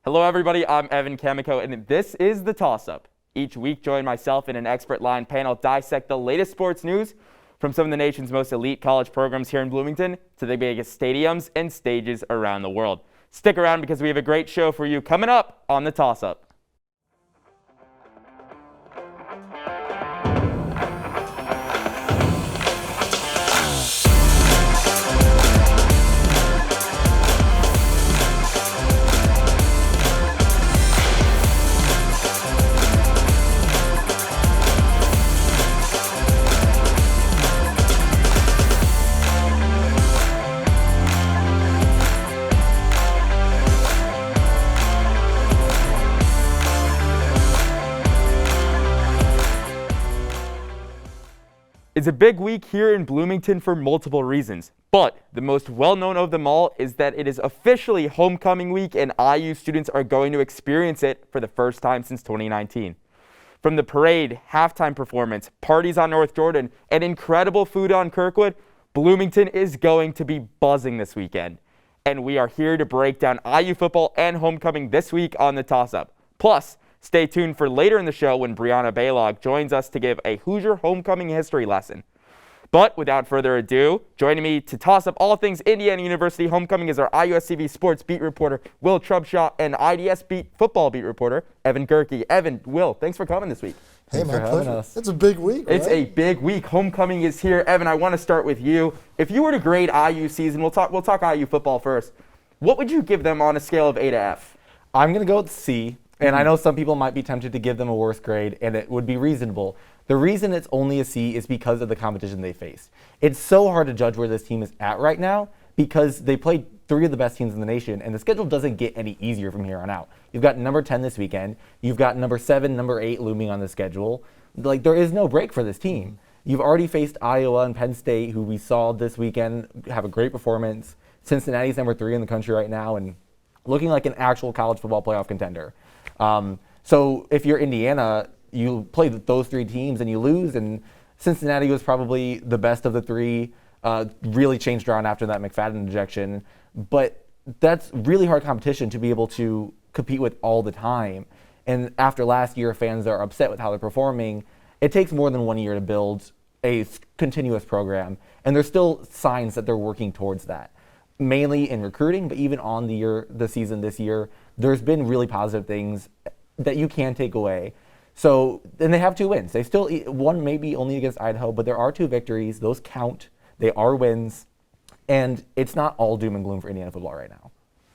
Hello, everybody. I'm Evan Kamikow, and this is the Toss Up. Each week, join myself and an expert-line panel dissect the latest sports news from some of the nation's most elite college programs here in Bloomington to the biggest stadiums and stages around the world. Stick around because we have a great show for you coming up on the Toss Up. It's a big week here in Bloomington for multiple reasons, but the most well-known of them all is that it is officially homecoming week and IU students are going to experience it for the first time since 2019. From the parade, halftime performance, parties on North Jordan, and incredible food on Kirkwood, Bloomington is going to be buzzing this weekend. And we are here to break down IU football and homecoming this week on the Toss-Up. Plus, stay tuned for later in the show when Brianna Ballog joins us to give a Hoosier homecoming history lesson. But without further ado, joining me to toss up all things Indiana University homecoming is our IUSTV Sports beat reporter, Will Trubshaw, and IDS football beat reporter, Evan Gerike. Evan, Will, thanks for coming this week. Hey, my pleasure. It's a big week, right? It's a big week. Homecoming is here. Evan, I want to start with you. If you were to grade IU season, we'll talk IU football first. What would you give them on a scale of A to F? I'm going to go with C. And I know some people might be tempted to give them a worse grade, and it would be reasonable. The reason it's only a C is because of the competition they faced. It's so hard to judge where this team is at right now because they played three of the best teams in the nation, and the schedule doesn't get any easier from here on out. You've got number 10 this weekend. You've got number 7, number 8 looming on the schedule. Like, there is no break for this team. You've already faced Iowa and Penn State, who we saw this weekend have a great performance. Cincinnati's number 3 in the country right now and looking like an actual college football playoff contender. So if you're Indiana, you play those three teams and you lose, and Cincinnati was probably the best of the three, really changed around after that McFadden ejection. But that's really hard competition to be able to compete with all the time. And after last year, fans are upset with how they're performing. It takes more than 1 year to build a continuous program, and there's still signs that they're working towards that. Mainly in recruiting, but even on the season this year, there's been really positive things that you can take away. So, and they have 2 wins. They still, one maybe only against Idaho, but there are 2 victories. Those count. They are wins. And it's not all doom and gloom for Indiana football right now.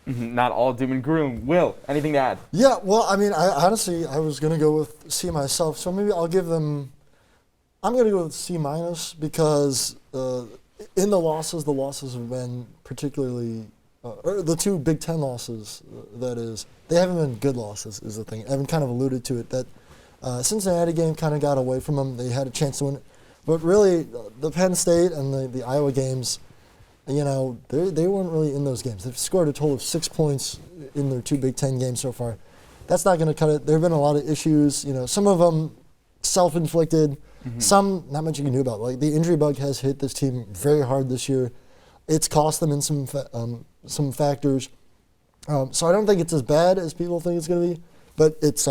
Not all doom and gloom. Will, anything to add? Yeah, well, I mean, I honestly was going to go with C myself, so maybe I'll give them, I'm going to go with C minus because in the losses have been particularly, or the 2 Big Ten losses, that is, they haven't been good losses, is the thing. Evan kind of alluded to it, that Cincinnati game kind of got away from them. They had a chance to win it. But really, the Penn State and the Iowa games, you know, they weren't really in those games. They've scored a total of 6 points in their 2 Big Ten games so far. That's not going to cut it. There have been a lot of issues, you know, some of them self-inflicted, some not much you can do about it. Like, the injury bug has hit this team very hard this year. It's cost them in some factors. So I don't think it's as bad as people think it's going to be, but it's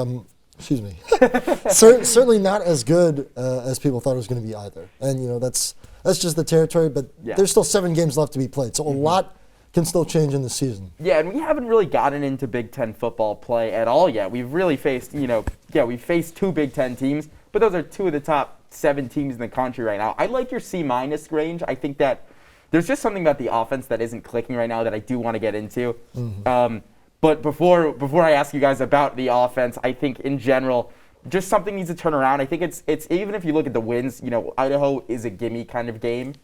certainly not as good as people thought it was going to be either. And you know that's just the territory. But there's still 7 games left to be played, so a lot can still change in the season. Yeah, and we haven't really gotten into Big Ten football play at all yet. We've really faced, we've faced 2 Big Ten teams, but those are 2 of the top 7 teams in the country right now. I like your C minus range. I think that there's just something about the offense that isn't clicking right now that I do want to get into. But before I ask you guys about the offense, I think in general, just something needs to turn around. I think it's even if you look at the wins, Idaho is a gimme kind of game,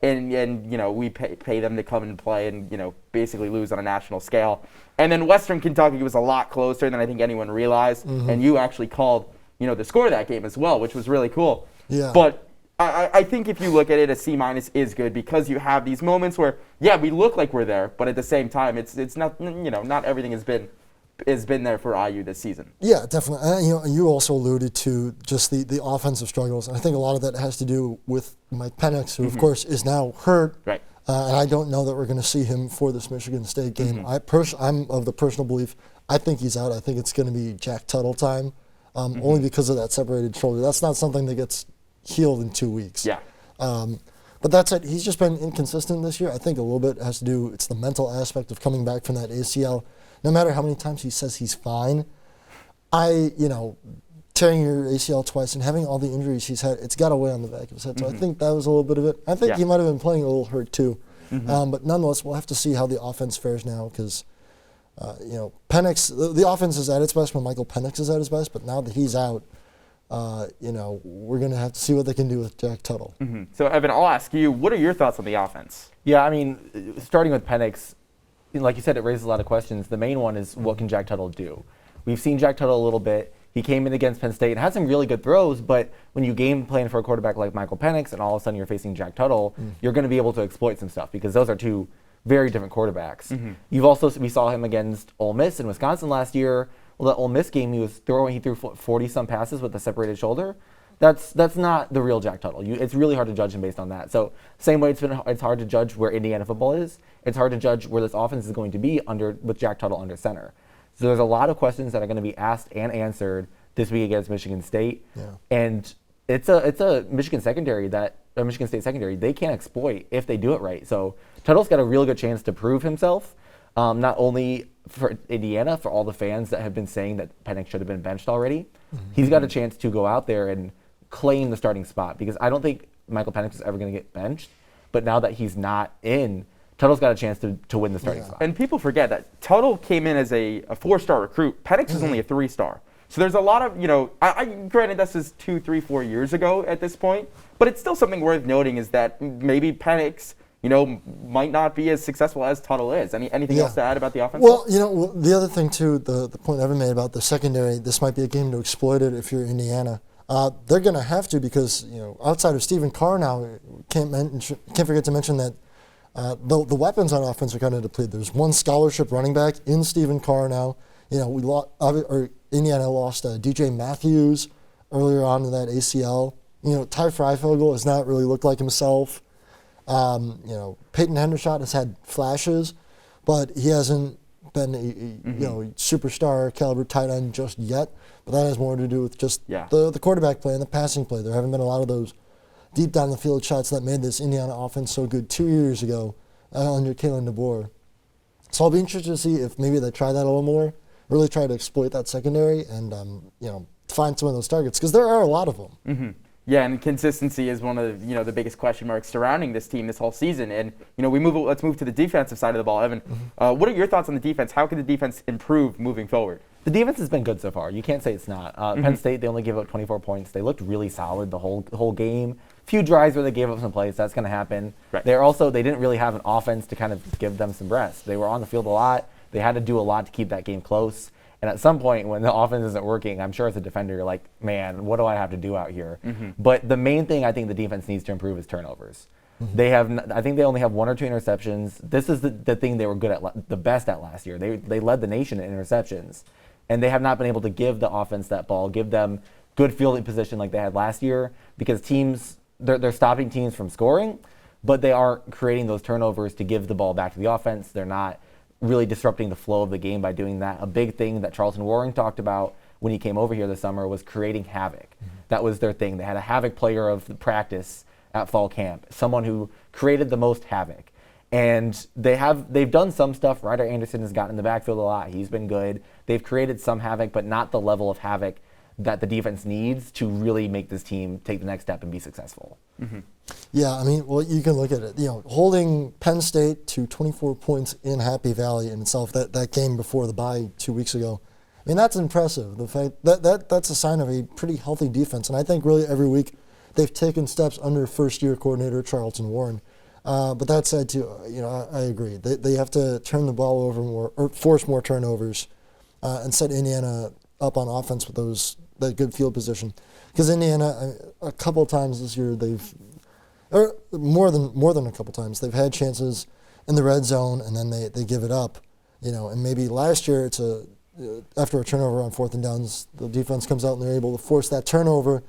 and we pay them to come and play and basically lose on a national scale. And then Western Kentucky was a lot closer than I think anyone realized, and you actually called the score of that game as well, which was really cool. Yeah. But I think if you look at it, a C minus is good because you have these moments where, we look like we're there, but at the same time, it's not, not everything has been there for IU this season. Yeah, definitely. You also alluded to just the offensive struggles, and I think a lot of that has to do with Mike Penix, who of course is now hurt. Right. And I don't know that we're going to see him for this Michigan State game. I'm of the personal belief, I think he's out. I think it's going to be Jack Tuttle time, only because of that separated shoulder. That's not something that gets healed in 2 weeks. Yeah. But that's it. He's just been inconsistent this year. I think a little bit has to do, it's the mental aspect of coming back from that ACL. No matter how many times he says he's fine, tearing your ACL twice and having all the injuries he's had, it's got to weigh on the back of his head. So I think that was a little bit of it. I think he might have been playing a little hurt too. But nonetheless, we'll have to see how the offense fares now because, Penix, the offense is at its best when Michael Penix is at his best, but now that he's out, we're going to have to see what they can do with Jack Tuttle. So, Evan, I'll ask you, what are your thoughts on the offense? Yeah, I mean, starting with Penix, like you said, it raises a lot of questions. The main one is what can Jack Tuttle do? We've seen Jack Tuttle a little bit. He came in against Penn State and had some really good throws, but when you game plan for a quarterback like Michael Penix and all of a sudden you're facing Jack Tuttle, you're going to be able to exploit some stuff because those are two very different quarterbacks. We saw him against Ole Miss in Wisconsin last year. Well, the Ole Miss game, he threw 40-some passes with a separated shoulder. That's not the real Jack Tuttle. It's really hard to judge him based on that. So same way it's hard to judge where Indiana football is. It's hard to judge where this offense is going to be with Jack Tuttle under center. So there's a lot of questions that are going to be asked and answered this week against Michigan State. Yeah. And it's a Michigan State secondary they can't exploit if they do it right. So Tuttle's got a really good chance to prove himself, not only for Indiana, for all the fans that have been saying that Penix should have been benched already. He's got a chance to go out there and claim the starting spot because I don't think Michael Penix is ever going to get benched. But now that he's not in, Tuttle's got a chance to win the starting spot. And people forget that Tuttle came in as a 4-star recruit. Penix is only a 3-star. So there's a lot of, granted this is 2, 3, 4 years ago at this point, but it's still something worth noting is that maybe Penix, might not be as successful as Tuttle is. Anything else to add about the offense? Well, the other thing too, the point Evan made about the secondary, this might be a game to exploit it if you're Indiana. They're going to have to because, outside of Stephen Carr now, can't forget to mention that the weapons on offense are kind of depleted. There's one scholarship running back in Stephen Carr now. Indiana lost DJ Matthews earlier on in that ACL. Ty Freifogel has not really looked like himself. Peyton Hendershot has had flashes, but he hasn't been a superstar caliber tight end just yet. But that has more to do with just the quarterback play and the passing play. There haven't been a lot of those deep down the field shots that made this Indiana offense so good 2 years ago under Kalen DeBoer. So I'll be interested to see if maybe they try that a little more, really try to exploit that secondary and find some of those targets because there are a lot of them. Yeah, and consistency is one of the biggest question marks surrounding this team this whole season. And let's move to the defensive side of the ball, Evan. What are your thoughts on the defense? How can the defense improve moving forward? The defense has been good so far. You can't say it's not. Penn State, they only gave up 24 points. They looked really solid the whole game. Few drives where they gave up some plays. That's going to happen. Right. They didn't really have an offense to kind of give them some rest. They were on the field a lot. They had to do a lot to keep that game close. And at some point, when the offense isn't working, I'm sure as a defender, you're like, man, what do I have to do out here? But the main thing I think the defense needs to improve is turnovers. I think they only have 1 or 2 interceptions. This is the thing they were good at, the best at last year. They led the nation in interceptions. And they have not been able to give the offense that ball, give them good fielding position like they had last year because teams, they're stopping teams from scoring, but they aren't creating those turnovers to give the ball back to the offense. They're not really disrupting the flow of the game by doing that. A big thing that Charlton Warren talked about when he came over here this summer was creating havoc. That was their thing. They had a havoc player of the practice at fall camp, someone who created the most havoc. And they've done some stuff. Ryder Anderson has gotten in the backfield a lot. He's been good. They've created some havoc, but not the level of havoc that the defense needs to really make this team take the next step and be successful. Yeah, you can look at it. Holding Penn State to 24 points in Happy Valley in itself, that game before the bye 2 weeks ago, that's impressive. The fact that's a sign of a pretty healthy defense. And I think really every week they've taken steps under first-year coordinator Charlton Warren. But that said, too, I agree. They have to turn the ball over more, or force more turnovers, and set Indiana up on offense with that good field position. Because Indiana, a couple times this year, or more than a couple times, they've had chances in the red zone, and then they give it up. And maybe last year after a turnover on 4th and downs, the defense comes out and they're able to force that turnover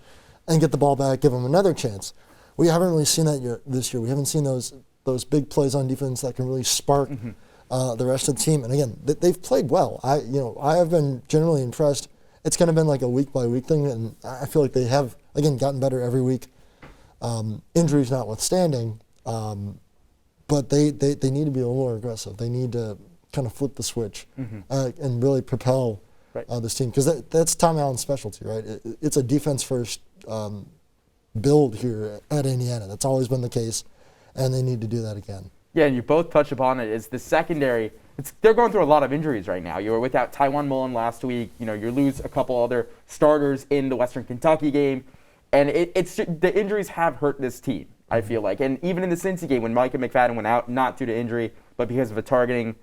and get the ball back, give them another chance. We haven't really seen that this year. We haven't seen those those big plays on defense that can really spark the rest of the team. And again, they've played well. I have been generally impressed. It's kind of been like a week by week thing, and I feel like they have again gotten better every week. Injuries notwithstanding, but they need to be a little more aggressive. They need to kind of flip the switch and really propel this team, because that's Tom Allen's specialty, right? It's a defense first build here at Indiana. That's always been the case, and they need to do that again. Yeah, and you both touched upon it. Is the secondary? They're going through a lot of injuries right now. You were without Tywan Mullen last week. You lose a couple other starters in the Western Kentucky game, and it's the injuries have hurt this team, I feel like. And even in the Cincy game when Micah McFadden went out, not due to injury, but because of a targeting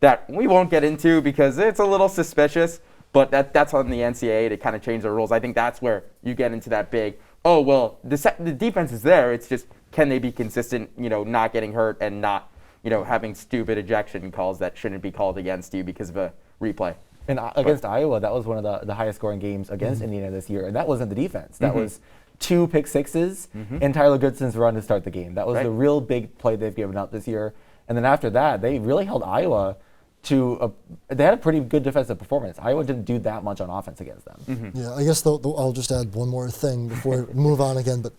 that we won't get into because it's a little suspicious, but that's on the NCAA to kind of change the rules. I think that's where you get into that big, oh, well, the defense is there. It's just, can they be consistent, not getting hurt and not, having stupid ejection calls that shouldn't be called against you because of a replay. And against Iowa, that was one of the highest scoring games against Indiana this year, and that wasn't the defense. That was 2 pick sixes and Tyler Goodson's run to start the game. That was the real big play they've given up this year. And then after that, they really held Iowa to they had a pretty good defensive performance. Iowa didn't do that much on offense against them. Yeah, I guess I'll just add one more thing before we move on again. But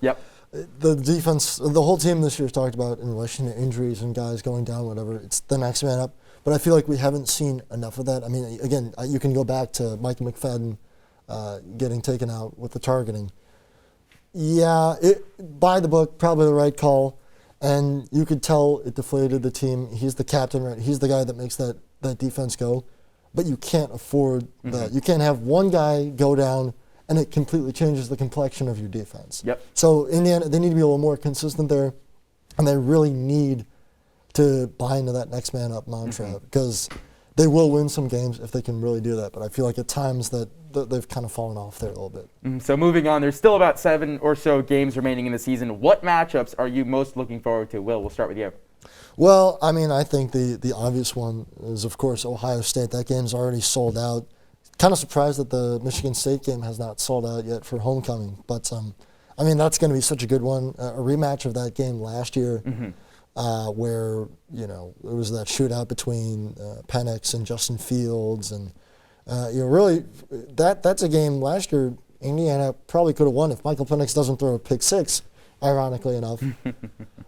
the defense, the whole team this year has talked about in relation to injuries and guys going down, whatever. It's the next man up. But I feel like we haven't seen enough of that. I mean, again, you can go back to Micah McFadden getting taken out with the targeting. Yeah, by the book, probably the right call. And you could tell it deflated the team. He's the captain, right? He's the guy that makes that defense go. But you can't afford that. You can't have one guy go down and it completely changes the complexion of your defense. So Indiana, they need to be a little more consistent there. And they really need to buy into that next man up mantra, because they will win some games if they can really do that. But I feel like at times that they've kind of fallen off there a little bit. So moving on, there's still about 7 or so games remaining in the season. What matchups are you most looking forward to? Will, we'll start with you. Well, I mean, I think the obvious one is, of course, Ohio State. That game's already sold out. Kind of surprised that the Michigan State game has not sold out yet for homecoming. But, I mean, that's going to be such a good one. A rematch of that game last year where, it was that shootout between Penix and Justin Fields. And, really, that's a game last year Indiana probably could have won if Michael Penix doesn't throw a pick six, ironically enough.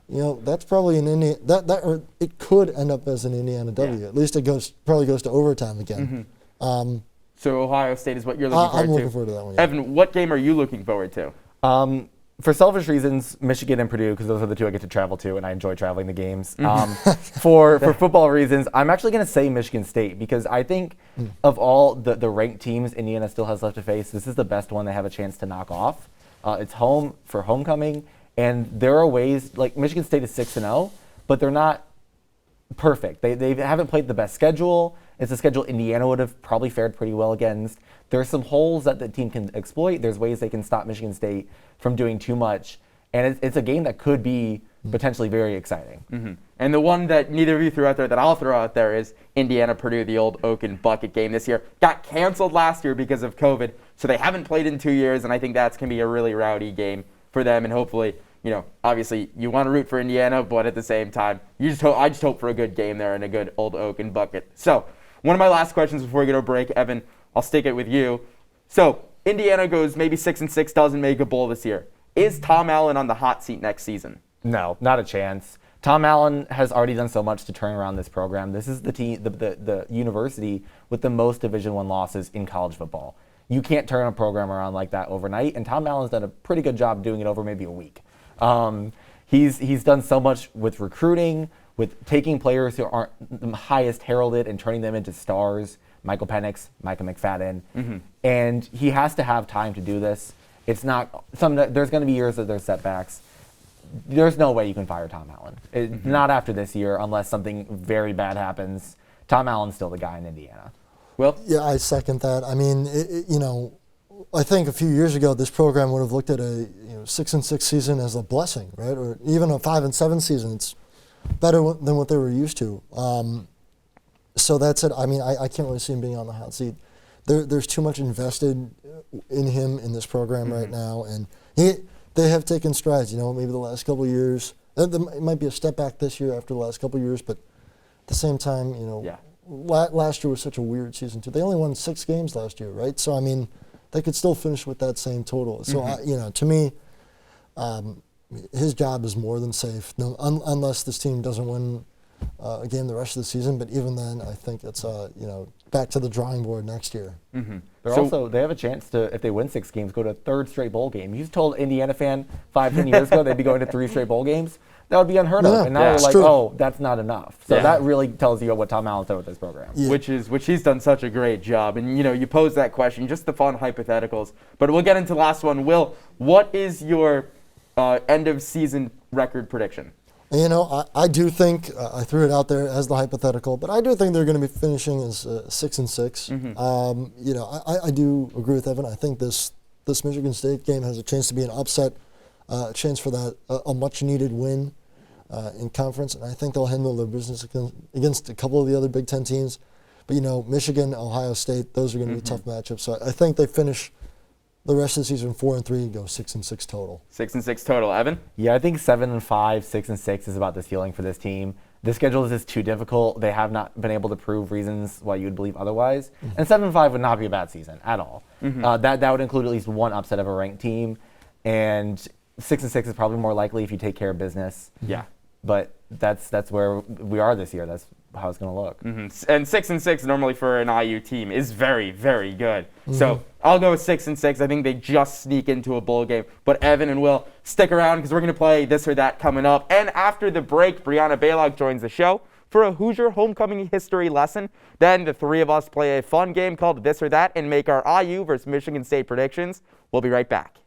That's probably an Indiana, or it could end up as an Indiana W. Yeah. At least it probably goes to overtime again. So Ohio State is what you're looking forward to? I'm looking forward to that one, yeah. Evan, what game are you looking forward to? For selfish reasons, Michigan and Purdue, because those are the 2 I get to travel to, and I enjoy traveling the games. For football reasons, I'm actually going to say Michigan State, because I think of all the ranked teams Indiana still has left to face, this is the best one they have a chance to knock off. It's home for homecoming, and there are ways, like Michigan State is 6-0, but they're not perfect. They haven't played the best schedule. It's a schedule Indiana would have probably fared pretty well against. There's some holes that the team can exploit. There's ways they can stop Michigan State from doing too much. And it's a game that could be potentially very exciting. And the one that neither of you threw out there that I'll throw out there is Indiana-Purdue, the old Oak and Bucket game this year. Got canceled last year because of COVID, so they haven't played in 2 years, and I think that's going to be a really rowdy game for them. And hopefully, obviously you want to root for Indiana, but at the same time, I just hope for a good game there and a good old Oak and Bucket. So one of my last questions before we go to break, Evan, I'll stick it with you. So Indiana goes maybe 6-6, doesn't make a bowl this year. Is Tom Allen on the hot seat next season? No, not a chance. Tom Allen has already done so much to turn around this program. This is the team, the university with the most Division I losses in college football. You can't turn a program around like that overnight, and Tom Allen's done a pretty good job doing it over maybe a week. He's done so much with recruiting, with taking players who aren't the highest heralded and turning them into stars. Michael Penix, Micah McFadden, and he has to have time to do this. It's not there's going to be years that there's setbacks. There's no way you can fire Tom Allen. Not after this year, unless something very bad happens. Tom Allen's still the guy in Indiana. Well, yeah, I second that. I mean, I think a few years ago this program would have looked at a 6-6 season as a blessing, right? Or even a 5-7 season. It's better than what they were used to. So that's it. I mean, I can't really see him being on the hot seat. There's too much invested in him in this program right now, and they have taken strides. Maybe the last couple of years, It might be a step back this year after the last couple of years, but at the same time, last year was such a weird season too. They only won 6 games last year, right? So I mean, they could still finish with that same total. So to me, his job is more than safe, unless this team doesn't win a game the rest of the season. But even then, I think it's back to the drawing board next year. They have a chance to, if they win 6 games, go to a 3rd straight bowl game. You told Indiana fan 5-10 years ago they'd be going to 3 straight bowl games. That would be unheard of. And now they're like, true. Oh, that's not enough. So that really tells you what Tom Allen's done with this program. Yeah. Which he's done such a great job. And you pose that question, just the fun hypotheticals. But we'll get into the last one. Will, what is your end of season record prediction? I do think I threw it out there as the hypothetical, but I do think they're going to be finishing as 6-6. I do agree with Evan. I think this Michigan State game has a chance to be an upset, a chance for that a much needed win in conference, and I think they'll handle their business against a couple of the other Big Ten teams. But Michigan, Ohio State, those are going to be tough matchups. So I think they finish the rest of the season 4-3 and go 6-6 total. 6-6 total. Evan? Yeah, I think 7-5, 6-6 is about the ceiling for this team. The schedule is just too difficult. They have not been able to prove reasons why you would believe otherwise. And 7-5 would not be a bad season at all. That would include at least one upset of a ranked team. And 6-6 is probably more likely if you take care of business. Yeah. But that's where we are this year. That's how it's going to look. And 6-6 normally for an IU team is very, very good. So I'll go with 6-6. I think they just sneak into a bowl game. But Evan and Will, stick around because we're going to play this or that coming up. And after the break, Brianna Ballog joins the show for a Hoosier homecoming history lesson. Then the 3 of us play a fun game called This or That and make our IU versus Michigan State predictions. We'll be right back.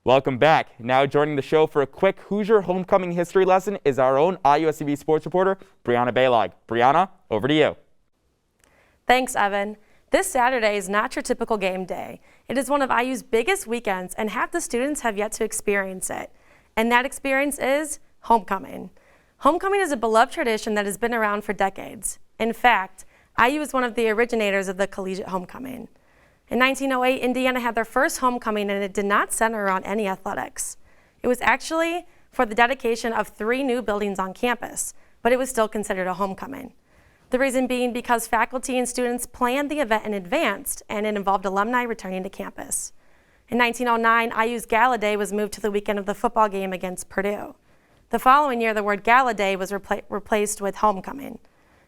Welcome back. Now joining the show for a quick Hoosier homecoming history lesson is our own IUSTV Sports reporter, Brianna Ballog. Brianna, over to you. Thanks, Evan. This Saturday is not your typical game day. It is one of IU's biggest weekends, and half the students have yet to experience it. And that experience is homecoming. Homecoming is a beloved tradition that has been around for decades. In fact, IU is one of the originators of the collegiate homecoming. In 1908, Indiana had their first homecoming, and it did not center around any athletics. It was actually for the dedication of 3 new buildings on campus, but it was still considered a homecoming. The reason being because faculty and students planned the event in advance, and it involved alumni returning to campus. In 1909, IU's Gala Day was moved to the weekend of the football game against Purdue. The following year, the word Gala Day was replaced with homecoming.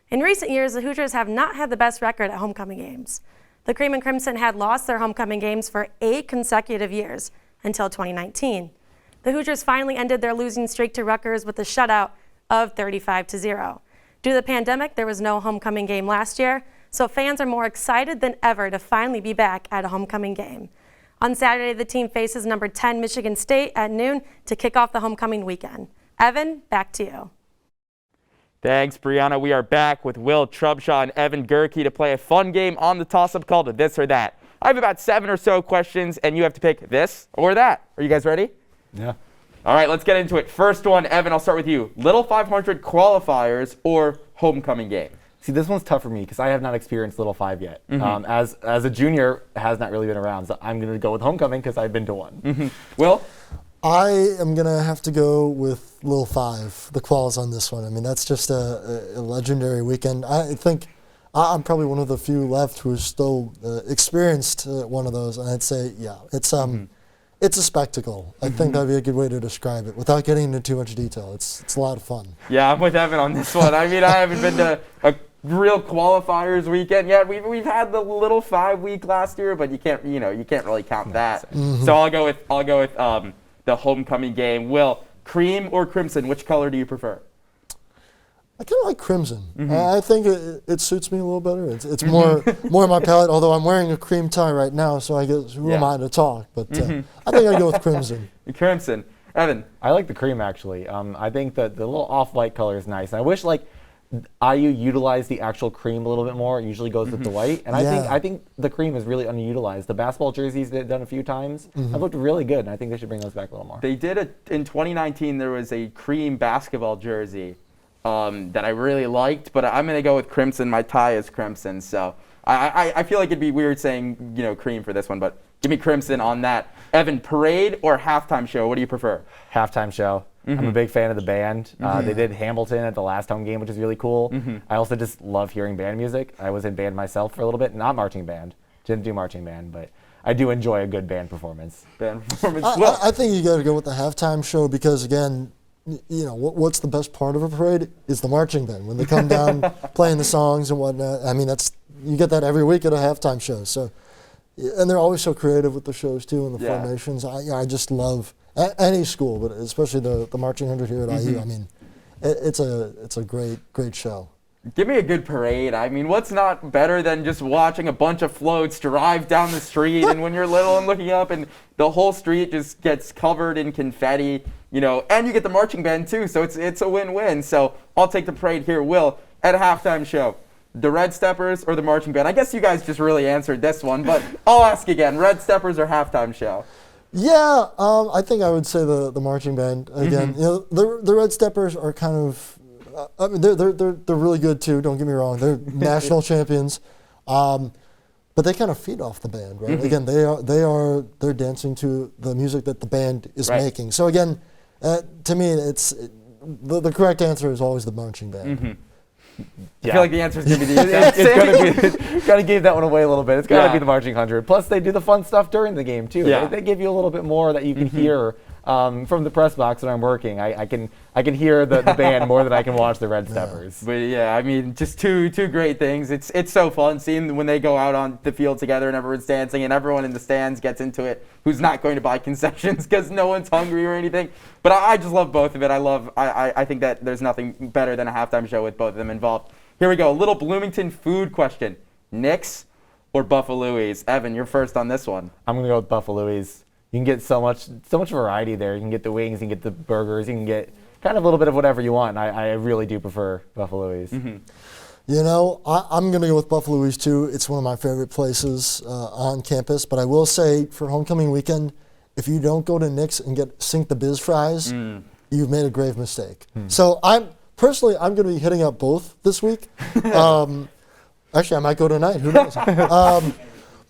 In recent years, the Hoosiers have not had the best record at homecoming games. The Cream and Crimson had lost their homecoming games for 8 consecutive years until 2019. The Hoosiers finally ended their losing streak to Rutgers with a shutout of 35-0. Due to the pandemic, there was no homecoming game last year, so fans are more excited than ever to finally be back at a homecoming game. On Saturday, the team faces number 10 Michigan State at noon to kick off the homecoming weekend. Evan, back to you. Thanks, Brianna. We are back with Will, Trubshaw, and Evan Gerike to play a fun game on the toss-up called This or That. I have about 7 or so questions, and you have to pick this or that. Are you guys ready? Yeah. All right, let's get into it. First one, Evan, I'll start with you. Little 500 qualifiers or homecoming game? See, this one's tough for me because I have not experienced Little 5 yet. As a junior, it has not really been around, so I'm going to go with homecoming because I've been to one. Will? I am going to have to go with Lil 5, the Quals on this one. I mean, that's just a legendary weekend. I think I'm probably one of the few left who has still experienced one of those. And I'd say, yeah, it's a spectacle. I think that'd be a good way to describe it without getting into too much detail. It's a lot of fun. Yeah, I'm with Evan on this one. I mean, I haven't been to a real qualifiers weekend yet. We've had the Little 5 week last year, but you can't really count that. So I'll go with the homecoming game. Will, cream or crimson, which color do you prefer? I kind of like crimson. I think it suits me a little better. It's more my palate. Although I'm wearing a cream tie right now, so I guess who am I to talk? But I think I go with crimson. Crimson. Evan. I like the cream actually. I think that the little off-white color is nice. And I wish like IU utilized the actual cream a little bit more. It usually goes with the white, and I think the cream is really underutilized. The basketball jerseys they've done a few times have looked really good, and I think they should bring those back a little more. They did it in 2019. There was a cream basketball jersey that I really liked, but I'm gonna go with crimson. My tie is crimson, so I feel like it'd be weird saying cream for this one, but give me crimson on that. Evan, parade or halftime show? What do you prefer? Halftime show. I'm a big fan of the band. They did Hamilton at the last home game, which is really cool. I also just love hearing band music. I was in band myself for a little bit, not marching band. Didn't do marching band, but I do enjoy a good band performance. I think you got to go with the halftime show because, again, what's the best part of a parade is the marching band. When they come down playing the songs and whatnot, I mean, you get that every week at a halftime show. So, and they're always so creative with the shows, too, and the formations. I just love any school, but especially the Marching 100 here at IU. I mean, it's a great show. Give me a good parade. I mean, what's not better than just watching a bunch of floats drive down the street and when you're little and looking up and the whole street just gets covered in confetti, and you get the marching band too, so it's a win-win. So I'll take the parade here. Will, at a halftime show, the Red Steppers or the marching band? I guess you guys just really answered this one, but I'll ask again. Red Steppers or halftime show? Yeah, I think I would say the marching band again. The Red Steppers are kind of, I mean, they're really good too. Don't get me wrong; they're national champions, but they kind of feed off the band, right? Again, they're dancing to the music that the band is making. So again, to me, it's the correct answer is always the marching band. I feel like the answer is going to be the exact same. It's going to kind of give that one away a little bit. It's got to be the Marching 100. Plus, they do the fun stuff during the game, too. They give you a little bit more that you can hear from the press box when I'm working. I can hear the band more than I can watch the Red Steppers. But, yeah, I mean, just two great things. It's so fun seeing when they go out on the field together and everyone's dancing and everyone in the stands gets into it who's not going to buy concessions because no one's hungry or anything. But I just love both of it. I think that there's nothing better than a halftime show with both of them involved. Here we go. A little Bloomington food question. Knicks or Buffalo's? Evan, you're first on this one. I'm going to go with Buffalo's. You can get so much variety there. You can get the wings, you can get the burgers, you can get kind of a little bit of whatever you want. I really do prefer Buffalo's. I'm going to go with Buffalo's too. It's one of my favorite places on campus. But I will say, for homecoming weekend, if you don't go to Nick's and get Sink the Biz fries, you've made a grave mistake. So I'm going to be hitting up both this week. Actually, I might go tonight. Who knows?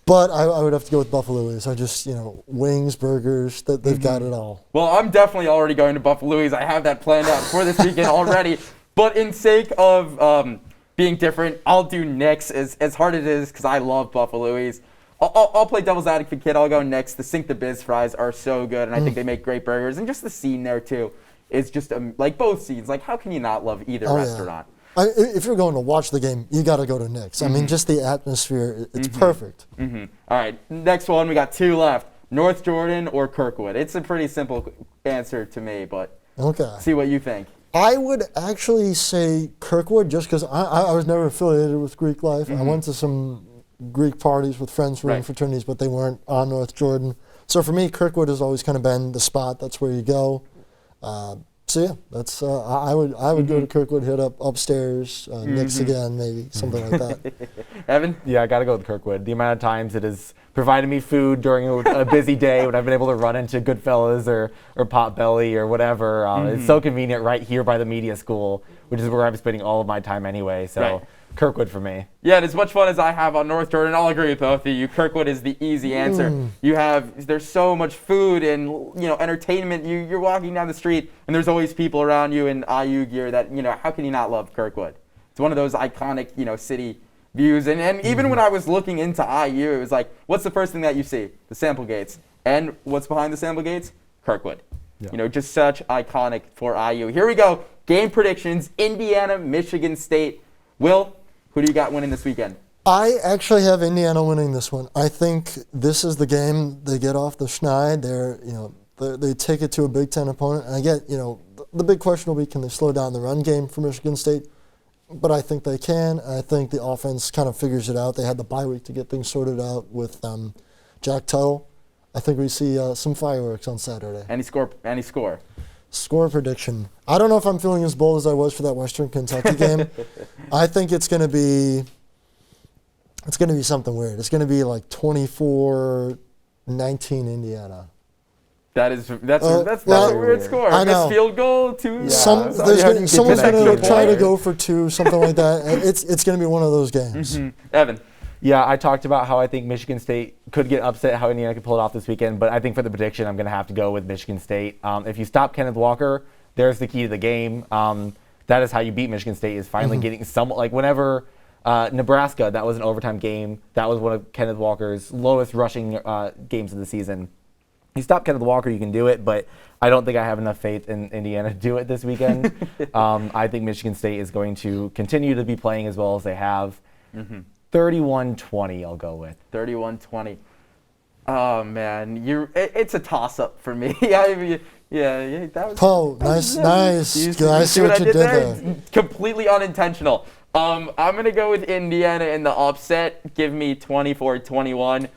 But I would have to go with Buffalo's. I just, wings, burgers, they've got it all. Well, I'm definitely already going to Buffalo's. I have that planned out for this weekend already. But in sake of being different, I'll do Nick's as hard as it is because I love Buffalo's. I'll play devil's advocate kid. I'll go Nick's. The Sink the Biz fries are so good, and I think they make great burgers. And just the scene there, too, is just like both scenes. Like, how can you not love either restaurant? Yeah. If you're going to watch the game, you got to go to Nick's. I mean, just the atmosphere, it's perfect. All right, next one, we got two left. North Jordan or Kirkwood? It's a pretty simple answer to me, but see what you think. I would actually say Kirkwood just because I was never affiliated with Greek life. I went to some Greek parties with friends from fraternities, but they weren't on North Jordan. So for me, Kirkwood has always kind of been the spot. That's where you go. So yeah, that's I would go to Kirkwood, hit up upstairs, Nick's again, maybe something like that. Evan? Yeah, I got to go with Kirkwood. The amount of times it has provided me food during a busy day when I've been able to run into Goodfellas or Potbelly or whatever. It's so convenient right here by the media school, which is where I'm spending all of my time anyway. So Kirkwood for me. Yeah, and as much fun as I have on North Jordan, I'll agree with both of you. Kirkwood is the easy answer. There's so much food and entertainment. You're walking down the street and there's always people around you in IU gear that how can you not love Kirkwood? It's one of those iconic city views. And even when I was looking into IU, it was like, what's the first thing that you see? The sample gates. And what's behind the sample gates? Kirkwood. Yeah. Just such iconic for IU. Here we go. Game predictions. Indiana, Michigan State. Will, who do you got winning this weekend? I actually have Indiana winning this one. I think this is the game they get off the schneid. They take it to a Big Ten opponent. And I get, the big question will be, can they slow down the run game for Michigan State? but I think they can. I think the offense kind of figures it out. They had the bye week to get things sorted out with Jack Tuttle. I think we see some fireworks on Saturday. Any score? Score prediction. I don't know if I'm feeling as bold as I was for that Western Kentucky game. I think it's going to be something weird. It's going to be like 24-19 Indiana. That's a weird score. I know. Missed field goal, 2. Someone's going to try to go for 2, something like that. It's going to be one of those games. Evan. Yeah, I talked about how I think Michigan State could get upset, how Indiana could pull it off this weekend, but I think for the prediction, I'm going to have to go with Michigan State. If you stop Kenneth Walker, there's the key to the game. That is how you beat Michigan State, is finally getting somewhat, like whenever Nebraska, that was an overtime game. That was one of Kenneth Walker's lowest rushing games of the season. You stop Kenneth Walker, you can do it, but I don't think I have enough faith in Indiana to do it this weekend. I think Michigan State is going to continue to be playing as well as they have. 31-20, I'll go with. 31-20. Oh man, it's a toss-up for me. Yeah, that was. Nice. You see what I did there? Completely unintentional. I'm gonna go with Indiana in the upset. Give me 24-21.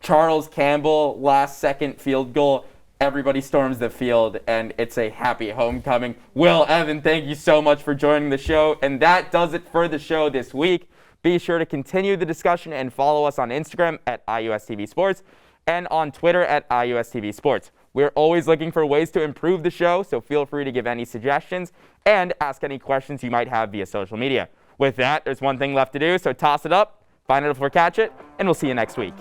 Charles Campbell, last-second field goal. Everybody storms the field, and it's a happy homecoming. Will, Evan, thank you so much for joining the show, and that does it for the show this week. Be sure to continue the discussion and follow us on Instagram at IUSTV Sports and on Twitter at IUSTV Sports. We're always looking for ways to improve the show, so feel free to give any suggestions and ask any questions you might have via social media. With that, there's one thing left to do, so toss it up, find it before catch it, and we'll see you next week.